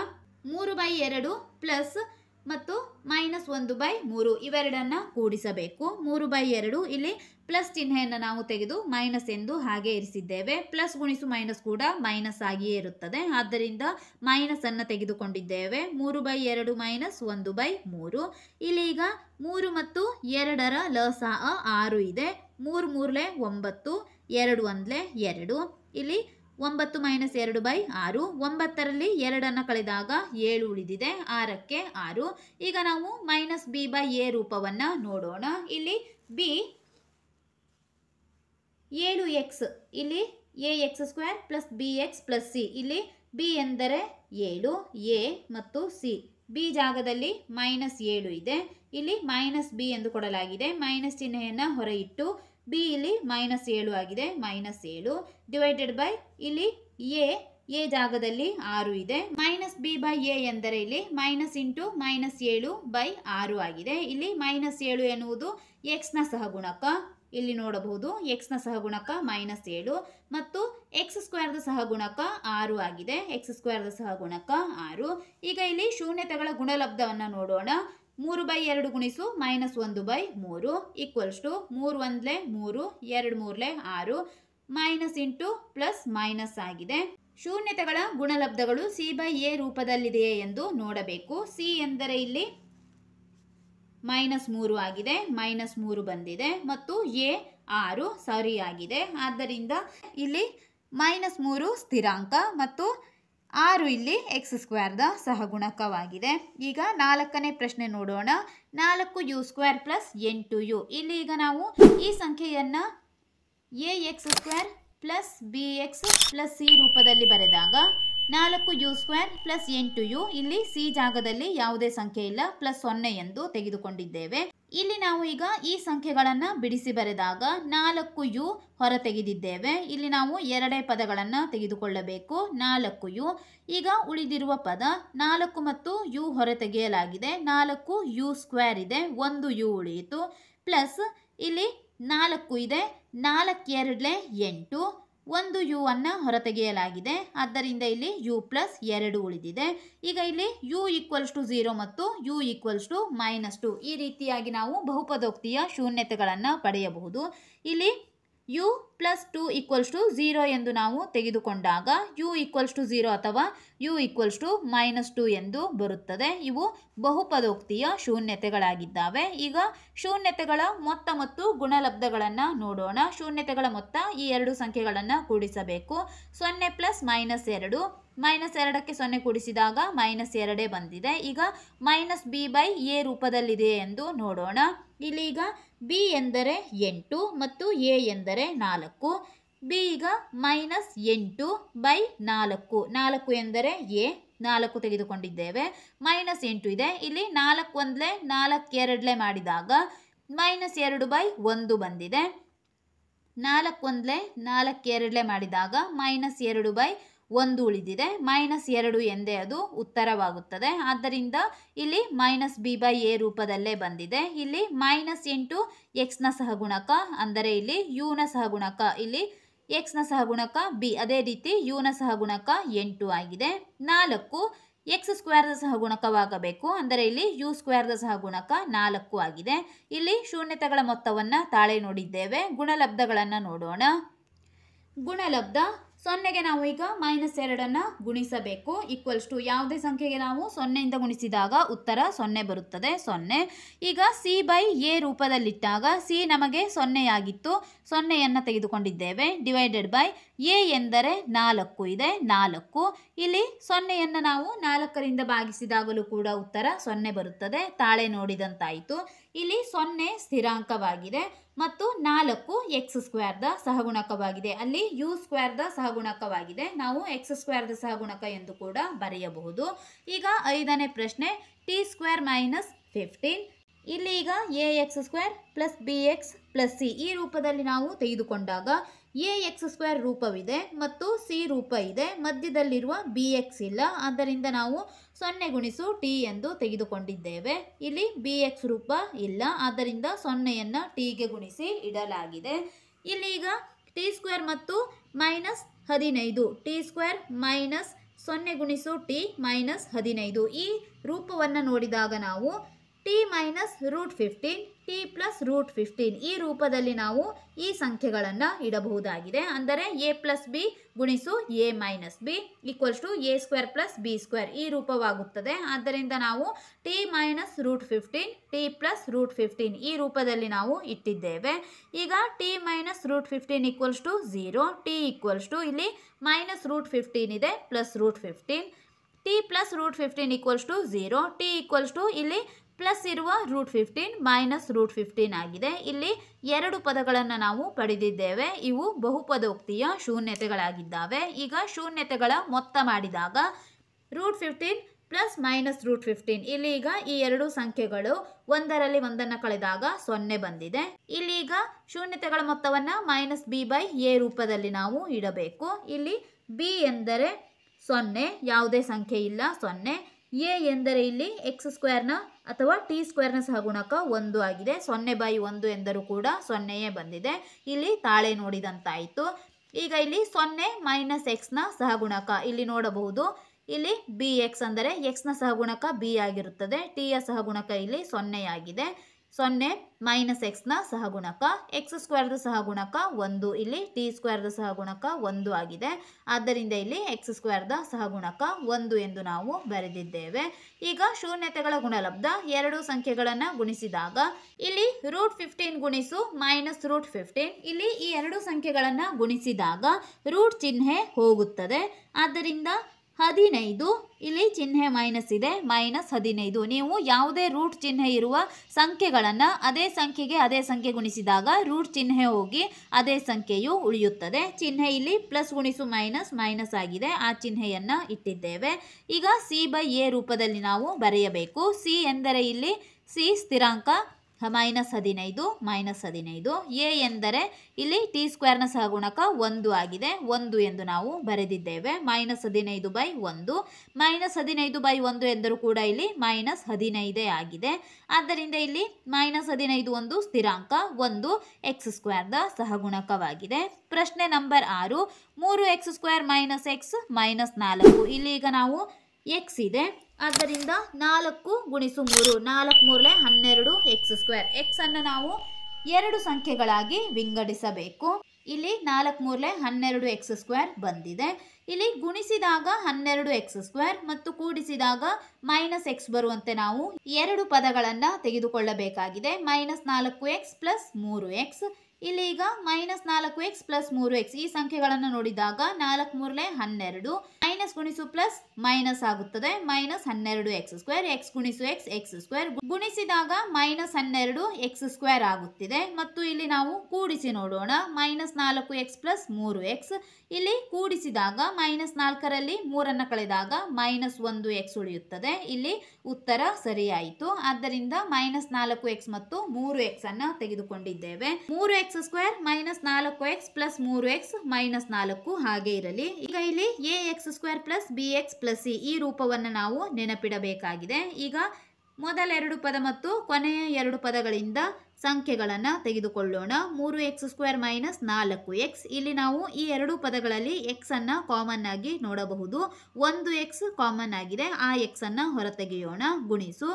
3/2 ಪ್ಲಸ್ ಮತ್ತು -1/3 ಇವೆರಡನ್ನ ಕೂಡಿಸಬೇಕು. 3/2 ಇಲ್ಲಿ ಪ್ಲಸ್ ಚಿಹ್ನೆಯನ್ನು ನಾವು ತೆಗೆದು ಮೈನಸ್ ಎಂದು ಹಾಗೆ ಇರಿಸಿದ್ದೇವೆ. ಪ್ಲಸ್ ಗುಣಿಸು ಮೈನಸ್ ಕೂಡ ಮೈನಸ್ ಆಗಿಯೇ ಇರುತ್ತದೆ. ಆದ್ದರಿಂದ ಮೈನಸ್ ಅನ್ನು ತೆಗೆದುಕೊಂಡಿದ್ದೇವೆ. 3/2 -1/3. ಇಲ್ಲಿ ಈಗ 3 ಮತ್ತು 2ರ ಲಸಾಅ 6 ಇದೆ. 3 3 9, 2 1 2. ಇಲ್ಲಿ 9 - 2/6. 9ರಲ್ಲಿ 2 ಕಳೆದಾಗ 7 ಉಳಿದಿದೆ. 6ಕ್ಕೆ 6. ಈಗ ನಾವು -b/a ರೂಪವನ್ನು ನೋಡೋಣ. ಇಲ್ಲಿ b 7x, ಇಲ್ಲಿ ax² + bx + c. ಇಲ್ಲಿ b ಎಂದರೆ 7, a ಮತ್ತು c. b ಜಾಗದಲ್ಲಿ -7 ಇದೆ. ಇಲ್ಲಿ -b ಎಂದು ಕೊಡಲಾಗಿದೆ. ಮೈನಸ್ ಚಿಹ್ನೆಯನ್ನು ಹೊರ ಇಟ್ಟು b ಇಲ್ಲಿ -7 ಆಗಿದೆ. -7 ಡಿವೈಡೆಡ್ ಬೈ ಇಲ್ಲಿ a ಜಾಗದಲ್ಲಿ 6 ಇದೆ. -b/a ಎಂದರೆ ಇಲ್ಲಿ -7/6 ಆಗಿದೆ. ಇಲ್ಲಿ -7 ಎನ್ನುವುದು x ನ ಸಹಗುಣಕ. ಇಲ್ಲಿ ನೋಡಬಹುದು x ನ ಸಹಗುಣಕ -7 ಮತ್ತು x² ದ ಸಹಗುಣಕ 6 ಆಗಿದೆ. x² ಸಹಗುಣಕ 6. ಈಗ ಇಲ್ಲಿ ಶೂನ್ಯತೆಗಳ ಗುಣಲಬ್ಧವನ್ನು ನೋಡೋಣ. 3/2 ಗುಣಿಸು -1/3 equals to 3 1 3, 2 3 6. Minus into plus minus ಆಗಿದೆ. ಶೂನ್ಯತೆಗಳ ಗುಣಲಬ್ಧಗಳು c/a ರೂಪದಲ್ಲಿದೆಯೇ ಎಂದು ನೋಡಬೇಕು. c ಎಂದರೆ ಇಲ್ಲಿ -3 ಆಗಿದೆ. -3 ಬಂದಿದೆ ಮತ್ತು a 6 ಸರಿಯಾಗಿದೆ. ಆದ್ದರಿಂದ ಇಲ್ಲಿ -3 ಸ್ಥಿರಾಂಕ ಮತ್ತು 6 ಇಲ್ಲಿ x² ದ ಸಹಗುಣಕವಾಗಿದೆ. ಈಗ 4ನೇ ಪ್ರಶ್ನೆ ನೋಡೋಣ. 4u² + 8u. ಇಲ್ಲಿ ಈಗ ನಾವು ಈ ಸಂಖ್ಯೆಯನ್ನು ax² + bx + c ರೂಪದಲ್ಲಿ ಬರೆದಾಗ 4u² + 8u. ಇಲ್ಲಿ c ಜಾಗದಲ್ಲಿ ಯಾವುದೇ ಸಂಖ್ಯೆ ಇಲ್ಲ, +0 ಎಂದು ತೆಗೆದುಕೊಂಡಿದ್ದೇವೆ. ಇಲ್ಲಿ ನಾವು ಈಗ ಈ ಸಂಖ್ಯೆಗಳನ್ನು ಬಿಡಿಸಿ ಬರೆದಾಗ 4u ಹೊರ ತೆಗೆದಿದ್ದೇವೆ. ಇಲ್ಲಿ ನಾವು ಎರಡೇ ಪದಗಳನ್ನು ತೆಗೆದುಕೊಳ್ಳಬೇಕು. 4u. ಈಗ ಉಳಿದಿರುವ ಪದ 4 ಮತ್ತು u ಹೊರ ತೆಗೆಯಲಾಗಿದೆ. 4u² ಇದೆ. 1u ಉಳಿಯಿತು. ಪ್ಲಸ್ ಇಲ್ಲಿ 4 ಇದೆ. 4 2 8. 1u ಅನ್ನು ಹೊರತೆಗೆಯಲಾಗಿದೆ. ಆದ್ದರಿಂದ ಇಲ್ಲಿ u + 2 ಉಳಿದಿದೆ. ಈಗ ಇಲ್ಲಿ u = 0 ಮತ್ತು u = -2 ಈ ರೀತಿಯಾಗಿ ನಾವು ಬಹುಪದೋಕ್ತಿಯ ಶೂನ್ಯತೆಗಳನ್ನು ಪಡೆಯಬಹುದು. ಇಲ್ಲಿ u + 2 = 0 ಎಂದು ನಾವು ತೆಗೆದುಕೊಂಡಾಗ u = 0 ಅಥವಾ u = -2 ಎಂದು ಬರುತ್ತದೆ. ಇವು ಬಹುಪದೋಕ್ತಿಯ ಶೂನ್ಯತೆಗಳಾಗಿದ್ದಾವೆ. ಈಗ ಶೂನ್ಯತೆಗಳ ಮೊತ್ತ ಮತ್ತು ಗುಣಲಬ್ಧಗಳನ್ನು ನೋಡೋಣ. ಶೂನ್ಯತೆಗಳ ಮೊತ್ತ ಈ ಎರಡು ಸಂಖ್ಯೆಗಳನ್ನು ಕೂಡಿಸಬೇಕು. 0 + -2. -2ಕ್ಕೆ 0 ಕೂಡಿಸಿದಾಗ -2 ಬಂದಿದೆ. ಈಗ -b/a ರೂಪದಲ್ಲಿದೆ ಎಂದು ನೋಡೋಣ. ಇಲ್ಲಿ ಈಗ b ಎಂದರೆ 8 ಮತ್ತು a ಎಂದರೆ 4. b ಈಗ -8/4. 4 ಎಂದರೆ a, 4 ತೆಗೆದುಕೊಂಡಿದ್ದೇವೆ. -8 ಇದೆ. ಇಲ್ಲಿ 4 1 4 2 ಮಾಡಿದಾಗ -2/1 ಬಂದಿದೆ. 4 1 4 2 ಮಾಡಿದಾಗ -2/1 ಉಳಿದಿದೆ. -2 ಎಂದೇ ಅದು ಉತ್ತರವಾಗುತ್ತದೆ. ಆದ್ದರಿಂದ ಇಲ್ಲಿ -b/a ರೂಪದಲ್ಲೇ ಬಂದಿದೆ. ಇಲ್ಲಿ -8 x ನ ಸಹಗುಣಕ, ಅಂದರೆ ಇಲ್ಲಿ u ನ ಸಹಗುಣಕ, ಇಲ್ಲಿ x ನ ಸಹಗುಣಕ b, ಅದೇ ರೀತಿ u ನ ಸಹಗುಣಕ 8 ಆಗಿದೆ. 4 x² ದ ಸಹಗುಣಕವಾಗಬೇಕು, ಅಂದರೆ ಇಲ್ಲಿ u² ದ ಸಹಗುಣಕ 4 ಆಗಿದೆ. ಇಲ್ಲಿ ಶೂನ್ಯತೆಗಳ ಮೊತ್ತವನ್ನು ತಾಳೆ ನೋಡಿದ್ದೇವೆ. ಗುಣಲಬ್ಧಗಳನ್ನು ನೋಡೋಣ. ಗುಣಲಬ್ಧ 0ಗೆ ನಾವು ಈಗ -2 ಗುಣಿಸಬೇಕು. = ಯಾವುದೇ ಸಂಖ್ಯೆಗೆ ನಾವು 0ಇಂದ ಗುಣಿಸಿದಾಗ ಉತ್ತರ 0 ಬರುತ್ತದೆ. 0. ಈಗ c/a ರೂಪದಲ್ಲಿಟ್ಟಾಗ c ನಮಗೆ 0 ಆಗಿತ್ತು. 0ಯನ್ನು ತೆಗೆದುಕೊಂಡಿದ್ದೇವೆ. ಡಿವೈಡೆಡ್ ಬೈ a ಎಂದರೆ 4 ಇದೆ. 4. ಇಲ್ಲಿ 0ಯನ್ನು ನಾವು 4ರಿಂದ ಭಾಗಿಸಿದಾಗಲೂ ಕೂಡ ಉತ್ತರ 0 ಬರುತ್ತದೆ. ತಾಳೆ ನೋಡಿದಂತಾಯಿತು. ಇಲ್ಲಿ 0 ಸ್ಥಿರಾಂಕವಾಗಿದೆ. ಮತ್ತು 4 ಎಕ್ಸ್ ಸ್ಕ್ವೇರ್ದ ಸಹಗುಣಕವಾಗಿದೆ. ಅಲ್ಲಿ ಯು ಸ್ಕ್ವೇರ್ದ ಸಹಗುಣಕವಾಗಿದೆ. ನಾವು ಎಕ್ಸ್ ಸ್ಕ್ವೇರ್ದ ಸಹಗುಣಕ ಎಂದು ಕೂಡ ಬರೆಯಬಹುದು. ಈಗ 5ನೇ ಪ್ರಶ್ನೆ, ಟಿ ಸ್ಕ್ವೇರ್ ಮೈನಸ್ 15. ಇಲ್ಲಿ ಈಗ A X square plus B X plus C ಈ ರೂಪದಲ್ಲಿ ನಾವು ತೆಗೆದುಕೊಂಡಾಗ ಎ ಎಕ್ಸ್ ಸ್ಕ್ವೇರ್ ರೂಪವಿದೆ ಮತ್ತು ಸಿ ರೂಪ ಇದೆ, ಮಧ್ಯದಲ್ಲಿರುವ ಬಿ ಎಕ್ಸ್ ಇಲ್ಲ. ಆದ್ದರಿಂದ ನಾವು 0 ಗುಣಿಸು ಟಿ ಎಂದು ತೆಗೆದುಕೊಂಡಿದ್ದೇವೆ. ಇಲ್ಲಿ ಬಿ ಎಕ್ಸ್ ರೂಪ ಇಲ್ಲ, ಆದ್ದರಿಂದ 0ಯನ್ನು ಟಿಗೆ ಗುಣಿಸಿ ಇಡಲಾಗಿದೆ. ಇಲ್ಲಿ ಈಗ ಟಿ ಸ್ಕ್ವೇರ್ ಮತ್ತು ಮೈನಸ್ 15, ಟಿ ಸ್ಕ್ವೇರ್ ಮೈನಸ್ 0 ಗುಣಿಸು ಟಿ ಮೈನಸ್ 15 ಈ ರೂಪವನ್ನು ನೋಡಿದಾಗ ನಾವು T minus root 15 T plus root 15 ಈ ರೂಪದಲ್ಲಿ ನಾವು ಈ ಸಂಖ್ಯೆಗಳನ್ನು ಇಡಬಹುದಾಗಿದೆ. ಅಂದರೆ ಎ ಪ್ಲಸ್ ಬಿ ಗುಣಿಸು A minus B equals to A square plus B square ಈ ರೂಪವಾಗುತ್ತದೆ. ಆದ್ದರಿಂದ ನಾವು T minus root 15 T plus root 15 ಈ ರೂಪದಲ್ಲಿ ನಾವು ಇಟ್ಟಿದ್ದೇವೆ. ಈಗ T minus root 15 equals to 0, T equals to ಇಲ್ಲಿ ಮೈನಸ್ ರೂಟ್ 15 ಇದೆ plus root 15, T plus root 15 equals to 0, T equals to ಇಲ್ಲಿ ಪ್ಲಸ್ ಇರುವ ರೂಟ್ 15 ಮೈನಸ್ ರೂಟ್ 15 ಆಗಿದೆ. ಇಲ್ಲಿ 2 ಪದಗಳನ್ನು ನಾವು ಪಡೆದಿದ್ದೇವೆ. ಇವು ಬಹುಪದೋಕ್ತಿಯ ಶೂನ್ಯತೆಗಳಾಗಿದ್ದಾವೆ. ಈಗ ಶೂನ್ಯತೆಗಳ ಮೊತ್ತ ಮಾಡಿದಾಗ ರೂಟ್ 15 ಪ್ಲಸ್ ಮೈನಸ್ ರೂಟ್ 15 ಇಲ್ಲಿ ಈಗ ಈ 2 ಸಂಖ್ಯೆಗಳು ಒಂದರಲ್ಲಿ ಒಂದನ್ನು ಕಳೆದಾಗ 0 ಬಂದಿದೆ. ಇಲ್ಲಿ ಈಗ ಶೂನ್ಯತೆಗಳ ಮೊತ್ತವನ್ನು ಮೈನಸ್ ಬಿ ಬೈ ಎ ರೂಪದಲ್ಲಿ ನಾವು ಇಡಬೇಕು. ಇಲ್ಲಿ ಬಿ ಎಂದರೆ 0, ಯಾವುದೇ ಸಂಖ್ಯೆ ಇಲ್ಲ 0. ಎ ಎಂದರೆ ಇಲ್ಲಿ ಎಕ್ಸ್ ಸ್ಕ್ವೇರ್ನ ಅಥವಾ ಟಿ ಸ್ಕ್ವೇರ್ನ ಸಹಗುಣಕ 1 ಆಗಿದೆ. 0/1 ಎಂದರೂ ಕೂಡ 0ಯೇ ಬಂದಿದೆ. ಇಲ್ಲಿ ತಾಳೆ ನೋಡಿದಂತಾಯಿತು. ಈಗ ಇಲ್ಲಿ 0 ಮೈನಸ್ ಎಕ್ಸ್ನ ಸಹಗುಣಕ ಇಲ್ಲಿ ನೋಡಬಹುದು. ಇಲ್ಲಿ ಬಿ ಎಕ್ಸ್ ಅಂದರೆ ಎಕ್ಸ್ನ ಸಹಗುಣಕ ಬಿ ಆಗಿರುತ್ತದೆ. ಟಿಯ ಸಹಗುಣಕ ಇಲ್ಲಿ 0 ಆಗಿದೆ. 0 ಮೈನಸ್ ಎಕ್ಸ್ನ ಸಹಗುಣಕ ಎಕ್ಸ್ ಸ್ಕ್ವೇರ್ದ ಸಹಗುಣಕ 1, ಇಲ್ಲಿ ಟಿ ಸ್ಕ್ವೇರ್ದ ಸಹಗುಣಕ 1 ಆಗಿದೆ. ಆದ್ದರಿಂದ ಇಲ್ಲಿ ಎಕ್ಸ್ ಸ್ಕ್ವೇರ್ದ ಸಹಗುಣಕ 1 ಎಂದು ನಾವು ಬರೆದಿದ್ದೇವೆ. ಈಗ ಶೂನ್ಯತೆಗಳ ಗುಣಲಬ್ಧ 2 ಸಂಖ್ಯೆಗಳನ್ನು ಗುಣಿಸಿದಾಗ ಇಲ್ಲಿ ರೂಟ್ 15 ಗುಣಿಸು ಮೈನಸ್ ರೂಟ್ 15 ಇಲ್ಲಿ ಈ 2 ಸಂಖ್ಯೆಗಳನ್ನು ಗುಣಿಸಿದಾಗ ರೂಟ್ ಚಿಹ್ನೆ ಹೋಗುತ್ತದೆ. ಆದ್ದರಿಂದ 15 ಇಲ್ಲಿ ಚಿಹ್ನೆ ಮೈನಸ್ ಇದೆ, ಮೈನಸ್ 15. ನೀವು ಯಾವುದೇ ರೂಟ್ ಚಿಹ್ನೆ ಇರುವ ಸಂಖ್ಯೆಗಳನ್ನು ಅದೇ ಸಂಖ್ಯೆ ಗುಣಿಸಿದಾಗ ರೂಟ್ ಚಿಹ್ನೆ ಹೋಗಿ ಅದೇ ಸಂಖ್ಯೆಯು ಉಳಿಯುತ್ತದೆ. ಚಿಹ್ನೆ ಇಲ್ಲಿ ಪ್ಲಸ್ ಗುಣಿಸು ಮೈನಸ್ ಮೈನಸ್ ಆಗಿದೆ, ಆ ಚಿಹ್ನೆಯನ್ನು ಇಟ್ಟಿದ್ದೇವೆ. ಈಗ ಸಿ ಬೈ ಎ ರೂಪದಲ್ಲಿ ನಾವು ಬರೆಯಬೇಕು. ಸಿ ಎಂದರೆ ಇಲ್ಲಿ ಸಿ ಸ್ಥಿರಾಂಕ ಮೈನಸ್ 15. ಎ ಎಂದರೆ ಇಲ್ಲಿ ಟಿ ಸ್ಕ್ವೇರ್ನ ಸಹಗುಣಕ 1 ಆಗಿದೆ, 1 ಎಂದು ನಾವು ಬರೆದಿದ್ದೇವೆ. ಮೈನಸ್ 15/1 ಮೈನಸ್ 15/1 ಎಂದರೂ ಕೂಡ ಇಲ್ಲಿ ಮೈನಸ್ 15 ಆಗಿದೆ. ಆದ್ದರಿಂದ ಇಲ್ಲಿ ಮೈನಸ್ 15 ಒಂದು ಸ್ಥಿರಾಂಕ, 1 ಎಕ್ಸ್ ಸ್ಕ್ವೇರ್ದ ಸಹಗುಣಕವಾಗಿದೆ. ಪ್ರಶ್ನೆ number 6, 3x square minus X minus 4 ಇಲ್ಲಿ ಈಗ ನಾವು ಎಕ್ಸ್ ಇದೆ, ಆದ್ದರಿಂದ 4 ಗುಣಿಸು 3 4 3 12 ಎಕ್ಸ್ ಸ್ಕ್ವೇರ್. ಎಕ್ಸ್ ಅನ್ನು ನಾವು 2 ಸಂಖ್ಯೆಗಳಾಗಿ ವಿಂಗಡಿಸಬೇಕು. ಇಲ್ಲಿ 4 3 12 ಎಕ್ಸ್ ಸ್ಕ್ವೇರ್ ಬಂದಿದೆ. ಇಲ್ಲಿ ಗುಣಿಸಿದಾಗ 12 ಎಕ್ಸ್ ಸ್ಕ್ವೇರ್ ಮತ್ತು ಕೂಡಿಸಿದಾಗ ಮೈನಸ್ ಎಕ್ಸ್ ಬರುವಂತೆ ನಾವು 2 ಪದಗಳನ್ನು ತೆಗೆದುಕೊಳ್ಳಬೇಕಾಗಿದೆ. ಮೈನಸ್ 4x ಪ್ಲಸ್ 3x ಇಲ್ಲಿ ಈಗ ಮೈನಸ್ 4x ಪ್ಲಸ್ 3x ಈ ಸಂಖ್ಯೆಗಳನ್ನು ನೋಡಿದಾಗ 4 3 12 ಮೈನಸ್ ಗುಣಿಸು ಪ್ಲಸ್ ಮೈನಸ್ ಆಗುತ್ತದೆ. ಮೈನಸ್ 12 ಎಕ್ಸ್ ಸ್ಕ್ವೇರ್, ಎಕ್ಸ್ ಗುಣಿಸು ಎಕ್ಸ್ ಸ್ಕ್ವೇರ್ ಗುಣಿಸಿದಾಗ ಮೈನಸ್ 12 ಎಕ್ಸ್ ಸ್ಕ್ವೇರ್ ಆಗುತ್ತಿದೆ. ಮತ್ತು ಇಲ್ಲಿ ನಾವು ಕೂಡಿಸಿ ನೋಡೋಣ. ಮೈನಸ್ 4x ಪ್ಲಸ್ 3x ಇಲ್ಲಿ ಕೂಡಿಸಿದಾಗ ಮೈನಸ್ 4ರಲ್ಲಿ 3 ಕಳೆದಾಗ ಮೈನಸ್ 1x ಉಳಿಯುತ್ತದೆ. ಇಲ್ಲಿ ಉತ್ತರ ಸರಿಯಾಯಿತು. ಆದ್ದರಿಂದ ಮೈನಸ್ 4x ಮತ್ತು 3x ಅನ್ನು ತೆಗೆದುಕೊಂಡಿದ್ದೇವೆ. 3x square minus 4x plus 3x minus 4 ಹಾಗೆ ಇರಲಿ. ಈಗ ಇಲ್ಲಿ A X square plus B X plus C ಈ ರೂಪವನ್ನು ನಾವು ನೆನಪಿಡಬೇಕಾಗಿದೆ. ಈಗ ಮೊದಲ 2 ಪದ ಮತ್ತು ಕೊನೆಯ 2 ಪದಗಳಿಂದ ಸಂಖ್ಯೆಗಳನ್ನು ತೆಗೆದುಕೊಳ್ಳೋಣ. 3x ಸ್ಕ್ವೇರ್ ಮೈನಸ್ 4x ಇಲ್ಲಿ ನಾವು ಈ 2 ಪದಗಳಲ್ಲಿ x ಅನ್ನು ಕಾಮನ್ ಆಗಿ ನೋಡಬಹುದು. 1x ಕಾಮನ್ ಆಗಿದೆ, ಆ x ಅನ್ನು ಹೊರತೆಗೆಯೋಣ. ಗುಣಿಸು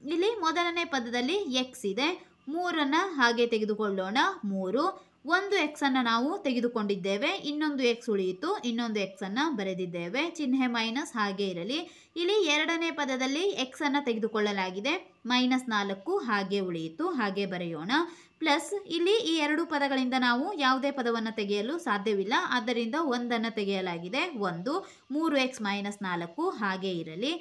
ಇಲ್ಲಿ ಮೊದಲನೇ ಪದದಲ್ಲಿ x ಇದೆ, 3 ಹಾಗೆ ತೆಗೆದುಕೊಳ್ಳೋಣ. 3 ಒಂದು x ಅನ್ನು ನಾವು ತೆಗೆದುಕೊಂಡಿದ್ದೇವೆ, ಇನ್ನೊಂದು x ಉಳಿಯಿತು, ಇನ್ನೊಂದು x ಅನ್ನು ಬರೆದಿದ್ದೇವೆ. ಚಿಹ್ನೆ ಮೈನಸ್ ಹಾಗೆ ಇರಲಿ. ಇಲ್ಲಿ ಎರಡನೇ ಪದದಲ್ಲಿ x ಅನ್ನು ತೆಗೆದುಕೊಳ್ಳಲಾಗಿದೆ, ಮೈನಸ್ 4 ಹಾಗೆ ಉಳಿಯಿತು, ಹಾಗೆ ಬರೆಯೋಣ. ಪ್ಲಸ್ ಇಲ್ಲಿ ಈ 2 ಪದಗಳಿಂದ ನಾವು ಯಾವುದೇ ಪದವನ್ನು ತೆಗೆಯಲು ಸಾಧ್ಯವಿಲ್ಲ, ಆದ್ದರಿಂದ 1 ತೆಗೆಯಲಾಗಿದೆ. 1 3x ಮೈನಸ್ 4 ಹಾಗೆ ಇರಲಿ.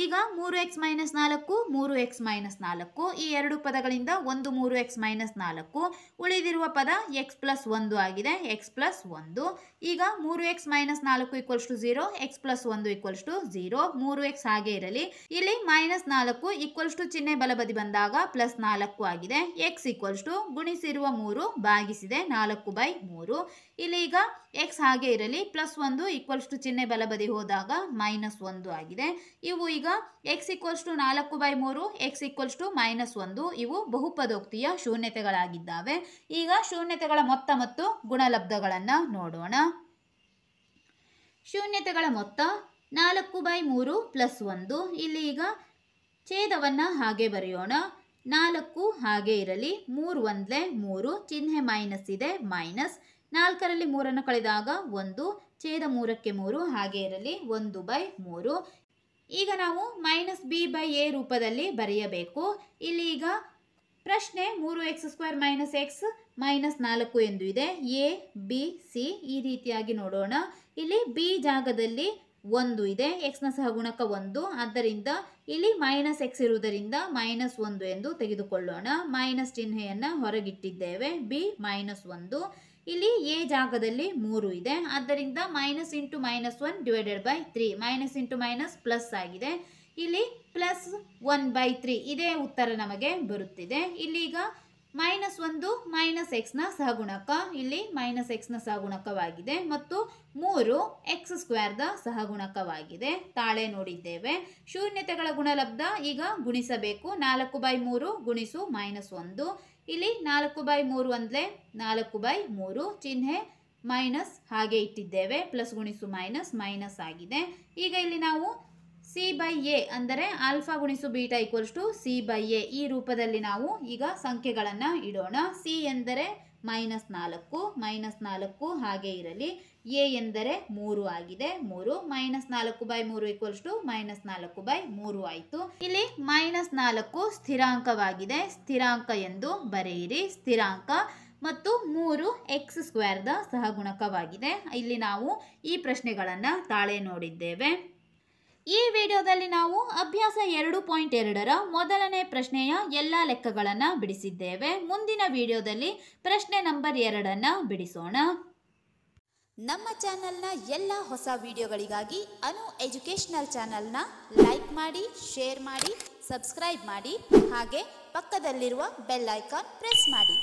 ಈಗ 3x ಮೈನಸ್ 4 3x ಮೈನಸ್ 4 ಈ ಎರಡು ಪದಗಳಿಂದ ಒಂದು 3x ಮೈನಸ್ 4 ಉಳಿದಿರುವ ಪದ x ಪ್ಲಸ್ 1 ಆಗಿದೆ. x ಪ್ಲಸ್ 1 ಈಗ 3x minus 4 equals to 0 x plus 1 equals to 0 3x ಹಾಗೆ ಇರಲಿ. ಇಲ್ಲಿ ಮೈನಸ್ 4 ಈಕ್ವಲ್ಸ್ ಟು ಚಿಹ್ನೆ ಬಲಬದಿ ಬಂದಾಗ ಪ್ಲಸ್ 4 ಆಗಿದೆ. x ಈಕ್ವಲ್ಸ್ ಟು ಗುಣಿಸಿರುವ 3 ಭಾಗಿಸಿದೆ 4/3. ಇಲ್ಲಿ ಈಗ x ಹಾಗೆ ಇರಲಿ. ಪ್ಲಸ್ 1 ಈಕ್ವಲ್ಸ್ ಟು ಚಿಹ್ನೆ ಬಲಬದಿ ಹೋದಾಗ ಮೈನಸ್ 1 ಆಗಿದೆ. ಇವು ಈಗ x equals to 4/3 x equals to minus 1 ಇವು ಬಹುಪದೋಕ್ತಿಯ ಶೂನ್ಯತೆಗಳಾಗಿದ್ದಾವೆ. ಈಗ ಶೂನ್ಯತೆಗಳ ಮೊತ್ತ ಮತ್ತು ಗುಣಲಬ್ಧಗಳನ್ನು ನೋಡೋಣ. ಶೂನ್ಯತೆಗಳ ಮೊತ್ತ 4/3 ಪ್ಲಸ್ 1. ಇಲ್ಲಿ ಈಗ ಛೇದವನ್ನು ಹಾಗೆ ಬರೆಯೋಣ. 4 ಹಾಗೆ ಇರಲಿ. 3 1 3 ಚಿಹ್ನೆ ಮೈನಸ್ ಇದೆ ಮೈನಸ್. 4ರಲ್ಲಿ 3 ಕಳೆದಾಗ 1 ಛೇದ 3ಕ್ಕೆ 3 ಹಾಗೆ ಇರಲಿ 1/3. ಈಗ ನಾವು ಮೈನಸ್ b/a ರೂಪದಲ್ಲಿ ಬರೆಯಬೇಕು. ಇಲ್ಲಿ ಈಗ ಪ್ರಶ್ನೆ 3x² ಮೈನಸ್ x ಮೈನಸ್ 4 ಎಂದು ಇದೆ. a b c ಈ ರೀತಿಯಾಗಿ ನೋಡೋಣ. ಇಲ್ಲಿ b ಜಾಗದಲ್ಲಿ 1 ಇದೆ. x ನ ಸಹಗುಣಕ 1 ಆದ್ದರಿಂದ ಇಲ್ಲಿ ಮೈನಸ್ x ಇರುವುದರಿಂದ ಮೈನಸ್ 1 ಎಂದು ತೆಗೆದುಕೊಳ್ಳೋಣ. ಮೈನಸ್ ಚಿಹ್ನೆಯನ್ನು ಹೊರಗಿಟ್ಟಿದ್ದೇವೆ. b ಮೈನಸ್ 1 ಇಲ್ಲಿ a ಜಾಗದಲ್ಲಿ 3 ಇದೆ ಆದ್ದರಿಂದ minus into minus 1 divided by 3 minus into minus plus ಆಗಿದೆ. ಇಲ್ಲಿ ಪ್ಲಸ್ 1/3 ಇದೇ ಉತ್ತರ ನಮಗೆ ಬರುತ್ತಿದೆ. ಇಲ್ಲಿ ಈಗ ಮೈನಸ್ 1 ಮೈನಸ್ ಎಕ್ಸ್ನ ಸಹಗುಣಕ ಇಲ್ಲಿ ಮೈನಸ್ ಎಕ್ಸ್ನ ಸಹಗುಣಕವಾಗಿದೆ ಮತ್ತು 3 x² ಸಹಗುಣಕವಾಗಿದೆ. ತಾಳೆ ನೋಡಿದ್ದೇವೆ. ಶೂನ್ಯತೆಗಳ ಗುಣಲಬ್ಧ ಈಗ ಗುಣಿಸಬೇಕು. 4/3 ಗುಣಿಸು ಮೈನಸ್ 1 ಇಲ್ಲಿ 4/3 ಅಂದರೆ 4/3 ಚಿಹ್ನೆ ಮೈನಸ್ ಹಾಗೆ ಇಟ್ಟಿದ್ದೇವೆ. ಪ್ಲಸ್ ಗುಣಿಸು ಮೈನಸ್ ಮೈನಸ್ ಆಗಿದೆ. ಈಗ ಇಲ್ಲಿ ನಾವು c/a ಅಂದರೆ ಆಲ್ಫಾ ಗುಣಿಸು ಬೀಟಾ ಈಕ್ವಲ್ಸ್ ಟು c/a ಈ ರೂಪದಲ್ಲಿ ನಾವು ಈಗ ಸಂಖ್ಯೆಗಳನ್ನು ಇಡೋಣ. c ಎಂದರೆ -4 ಹಾಗೆ ಇರಲಿ. a ಎಂದರೆ 3 ಆಗಿದೆ 3 -4/3 ಈಕ್ವಲ್ಸ್ ಟು -4/3 ಆಯಿತು. ಇಲ್ಲಿ -4 ಸ್ಥಿರಾಂಕವಾಗಿದೆ. ಸ್ಥಿರಾಂಕ ಎಂದು ಬರೆಯಿರಿ. ಸ್ಥಿರಾಂಕ ಮತ್ತು 3 x² ಸಹಗುಣಕವಾಗಿದೆ. ಇಲ್ಲಿ ನಾವು ಈ ಪ್ರಶ್ನೆಗಳನ್ನು ತಾಳೆ ನೋಡಿದ್ದೇವೆ. ಈ ವಿಡಿಯೋದಲ್ಲಿ ನಾವು ಅಭ್ಯಾಸ 2.2ರ ಮೊದಲನೇ ಪ್ರಶ್ನೆಯ ಎಲ್ಲ ಲೆಕ್ಕಗಳನ್ನು ಬಿಡಿಸಿದ್ದೇವೆ. ಮುಂದಿನ ವಿಡಿಯೋದಲ್ಲಿ ಪ್ರಶ್ನೆ ನಂಬರ್ 2 ಬಿಡಿಸೋಣ. ನಮ್ಮ ಚಾನೆಲ್ನ ಎಲ್ಲ ಹೊಸ ವಿಡಿಯೋಗಳಿಗಾಗಿ ಅನು ಎಜುಕೇಷನಲ್ ಚಾನೆಲ್ನ ಲೈಕ್ ಮಾಡಿ, ಶೇರ್ ಮಾಡಿ, ಸಬ್ಸ್ಕ್ರೈಬ್ ಮಾಡಿ, ಹಾಗೆ ಪಕ್ಕದಲ್ಲಿರುವ ಬೆಲ್ ಐಕಾನ್ ಪ್ರೆಸ್ ಮಾಡಿ.